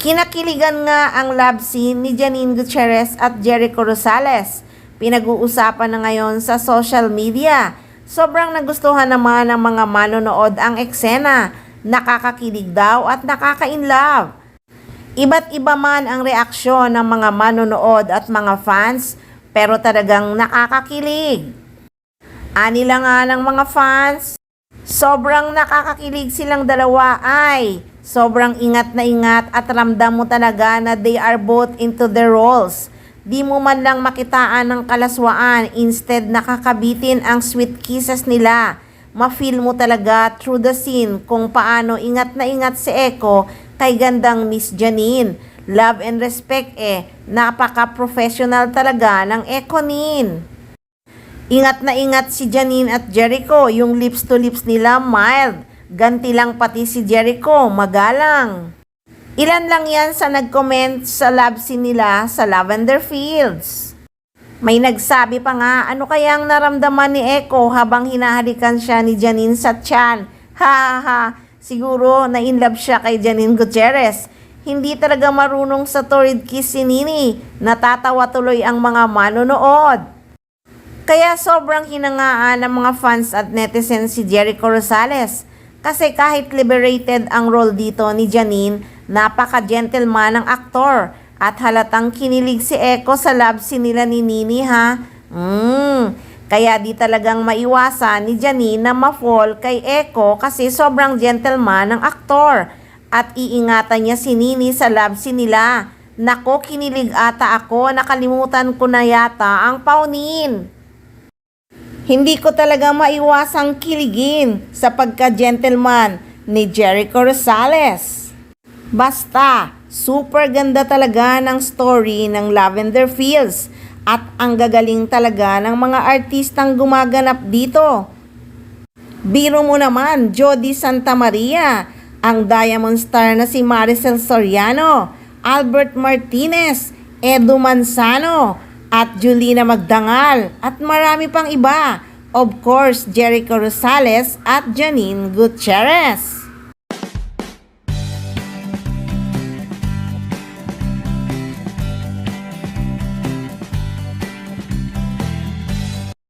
Kinakiligan nga ang love scene ni Janine Gutierrez at Jericho Rosales. Pinag-uusapan na ngayon sa social media. Sobrang nagustuhan naman ng mga manonood ang eksena. Nakakakilig daw at nakaka-inlove. Iba't iba man ang reaksyon ng mga manonood at mga fans, pero talagang nakakakilig. Anila nga ng mga fans, sobrang nakakakilig silang dalawa ay sobrang ingat na ingat at ramdam mo talaga na they are both into their roles. Di mo man lang makitaan ng kalaswaan, instead nakakabitin ang sweet kisses nila. Ma-feel mo talaga through the scene kung paano ingat na ingat si Echo kay gandang Miss Janine. Love and respect napaka-professional talaga ng Econin. Ingat na ingat si Janine at Jericho, yung lips to lips nila mild. Ganti lang pati si Jericho, magalang. Ilan lang yan sa nag-comment sa love scene nila sa Lavender Fields. May nagsabi pa nga, ano kayang naramdaman ni Echo habang hinahalikan siya ni Janine sa tiyan? Ha ha, siguro na-inlove siya kay Janine Gutierrez. Hindi talaga marunong sa torrid kiss si Nini. Natatawa tuloy ang mga manonood. Kaya sobrang hinangaan ng mga fans at netizens si Jericho Rosales. Kasi kahit liberated ang role dito ni Janine, napaka-gentleman ng aktor. At halatang kinilig si Echo sa love scene nila ni Nini ha. Kaya di talagang maiwasan ni Janine na ma-fall kay Echo kasi sobrang gentleman ng aktor. At iingatan niya si Nini sa love scene nila. Nako, kinilig ata ako, nakalimutan ko na yata ang paunin. Hindi ko talaga maiwasang kiligin sa pagka-gentleman ni Jericho Rosales. Basta, super ganda talaga ng story ng Lavender Fields at ang gagaling talaga ng mga artistang gumaganap dito. Biro mo naman, Jody Santa Maria, ang Diamond Star na si Maricel Soriano, Albert Martinez, Edu Manzano, at Julina Magdangal, at marami pang iba. Of course, Jericho Rosales at Janine Gutierrez.